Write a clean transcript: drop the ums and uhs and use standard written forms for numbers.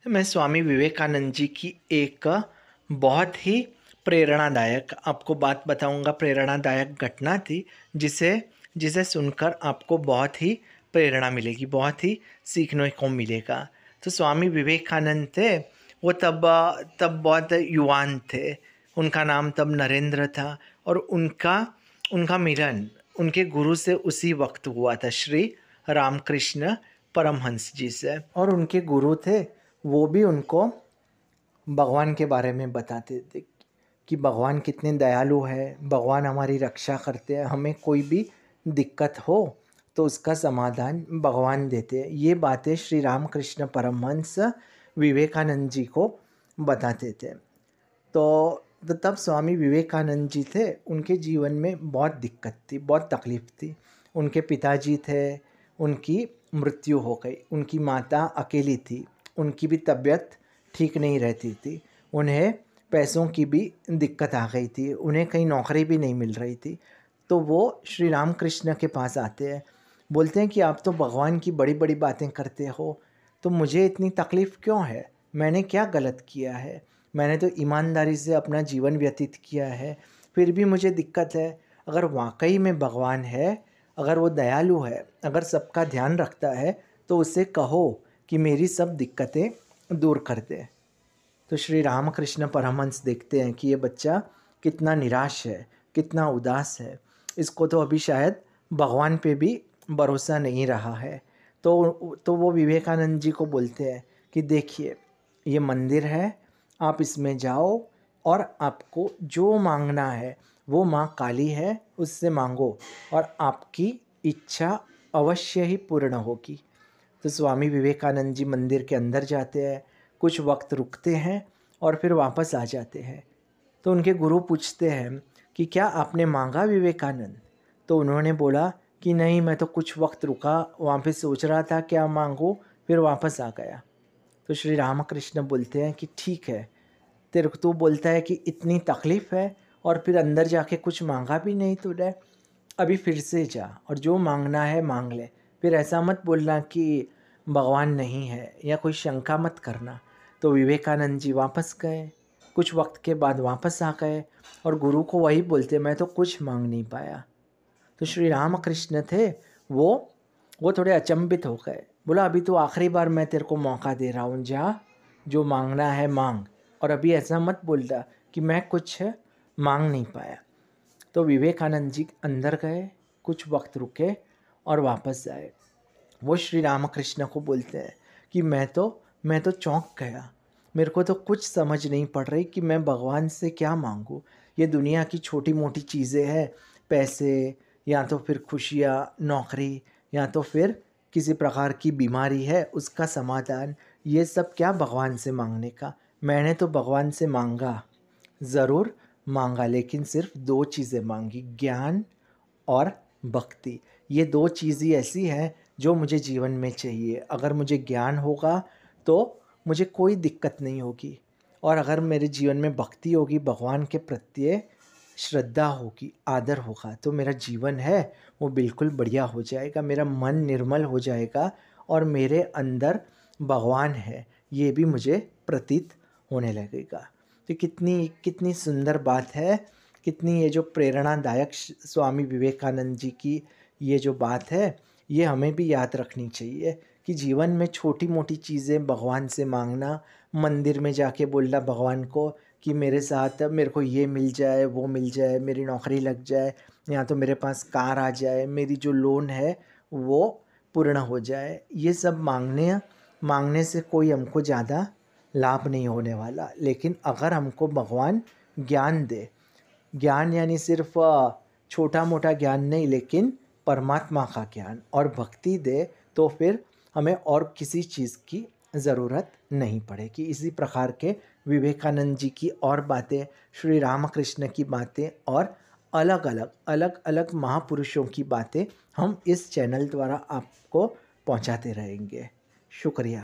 मैं स्वामी विवेकानंद जी की एक बहुत ही प्रेरणादायक आपको बात बताऊंगा। प्रेरणादायक घटना थी जिसे जिसे सुनकर आपको बहुत ही प्रेरणा मिलेगी, बहुत ही सीखने को मिलेगा। तो स्वामी विवेकानंद थे, वो तब तब बहुत युवान थे। उनका नाम तब नरेंद्र था और उनका उनका मिलन उनके गुरु से उसी वक्त हुआ था, श्री रामकृष्ण परमहंस जी से। और उनके गुरु थे, वो भी उनको भगवान के बारे में बताते थे कि भगवान कितने दयालु है, भगवान हमारी रक्षा करते हैं, हमें कोई भी दिक्कत हो तो उसका समाधान भगवान देते हैं। ये बातें श्री रामकृष्ण परमहंस विवेकानंद जी को बताते थे। तो तब स्वामी विवेकानंद जी थे, उनके जीवन में बहुत दिक्कत थी, बहुत तकलीफ़ थी। उनके पिताजी थे, उनकी मृत्यु हो गई, उनकी माता अकेली थी, उनकी भी तबीयत ठीक नहीं रहती थी, उन्हें पैसों की भी दिक्कत आ गई थी, उन्हें कहीं नौकरी भी नहीं मिल रही थी। तो वो श्री राम कृष्ण के पास आते हैं, बोलते हैं कि आप तो भगवान की बड़ी बड़ी बातें करते हो, तो मुझे इतनी तकलीफ़ क्यों है? मैंने क्या गलत किया है? मैंने तो ईमानदारी से अपना जीवन व्यतीत किया है, फिर भी मुझे दिक्कत है। अगर वाकई में भगवान है, अगर वो दयालु है, अगर सबका ध्यान रखता है, तो उसे कहो कि मेरी सब दिक्कतें दूर कर दे। तो श्री रामकृष्ण परमहंस देखते हैं कि ये बच्चा कितना निराश है, कितना उदास है, इसको तो अभी शायद भगवान पे भी भरोसा नहीं रहा है। तो वो विवेकानंद जी को बोलते हैं कि देखिए, ये मंदिर है, आप इसमें जाओ और आपको जो मांगना है वो माँ काली है, उससे मांगो और आपकी इच्छा अवश्य ही पूर्ण होगी। तो स्वामी विवेकानंद जी मंदिर के अंदर जाते हैं, कुछ वक्त रुकते हैं और फिर वापस आ जाते हैं। तो उनके गुरु पूछते हैं कि क्या आपने मांगा विवेकानंद? तो उन्होंने बोला कि नहीं, मैं तो कुछ वक्त रुका, वहाँ पे सोच रहा था क्या मांगूँ, फिर वापस आ गया। तो श्री रामकृष्ण बोलते हैं कि ठीक है, तेरे को तू बोलता है कि इतनी तकलीफ़ है और फिर अंदर जाके कुछ मांगा भी नहीं तूने, अभी फिर से जा और जो मांगना है मांग ले। फिर ऐसा मत बोलना कि भगवान नहीं है या कोई शंका मत करना। तो विवेकानंद जी वापस गए, कुछ वक्त के बाद वापस आ गए और गुरु को वही बोलते, मैं तो कुछ मांग नहीं पाया। तो श्री रामकृष्ण थे, वो थोड़े अचंभित हो गए। बोला अभी तो आखिरी बार मैं तेरे को मौका दे रहा हूँ, जा जो मांगना है मांग, और अभी ऐसा मत बोलता कि मैं कुछ मांग नहीं पाया। तो विवेकानंद जी अंदर गए, कुछ वक्त रुके और वापस आए। वो श्री रामकृष्ण को बोलते हैं कि मैं तो चौंक गया, मेरे को तो कुछ समझ नहीं पड़ रही कि मैं भगवान से क्या मांगूँ। ये दुनिया की छोटी मोटी चीज़ें हैं, पैसे या तो फिर खुशियाँ, नौकरी या तो फिर किसी प्रकार की बीमारी है उसका समाधान, ये सब क्या भगवान से मांगने का। मैंने तो भगवान से मांगा, ज़रूर मांगा, लेकिन सिर्फ दो चीज़ें मांगी, ज्ञान और भक्ति। ये दो चीज़ ही ऐसी हैं जो मुझे जीवन में चाहिए। अगर मुझे ज्ञान होगा तो मुझे कोई दिक्कत नहीं होगी, और अगर मेरे जीवन में भक्ति होगी, भगवान के प्रत्ये श्रद्धा होगी, आदर होगा, तो मेरा जीवन है वो बिल्कुल बढ़िया हो जाएगा, मेरा मन निर्मल हो जाएगा और मेरे अंदर भगवान है ये भी मुझे प्रतीत होने लगेगा। तो कितनी कितनी सुंदर बात है, कितनी ये जो प्रेरणादायक स्वामी विवेकानंद जी की ये जो बात है, ये हमें भी याद रखनी चाहिए कि जीवन में छोटी मोटी चीज़ें भगवान से मांगना, मंदिर में जाके बोलना भगवान को कि मेरे साथ मेरे को ये मिल जाए, वो मिल जाए, मेरी नौकरी लग जाए, या तो मेरे पास कार आ जाए, मेरी जो लोन है वो पूर्ण हो जाए, ये सब मांगने से कोई हमको ज़्यादा लाभ नहीं होने वाला। लेकिन अगर हमको भगवान ज्ञान दे, ज्ञान यानी सिर्फ छोटा मोटा ज्ञान नहीं, लेकिन परमात्मा का ज्ञान और भक्ति दे, तो फिर हमें और किसी चीज़ की ज़रूरत नहीं पड़ेगी। इसी प्रकार के विवेकानंद जी की और बातें, श्री रामकृष्ण की बातें और अलग अलग महापुरुषों की बातें हम इस चैनल द्वारा आपको पहुंचाते रहेंगे। शुक्रिया।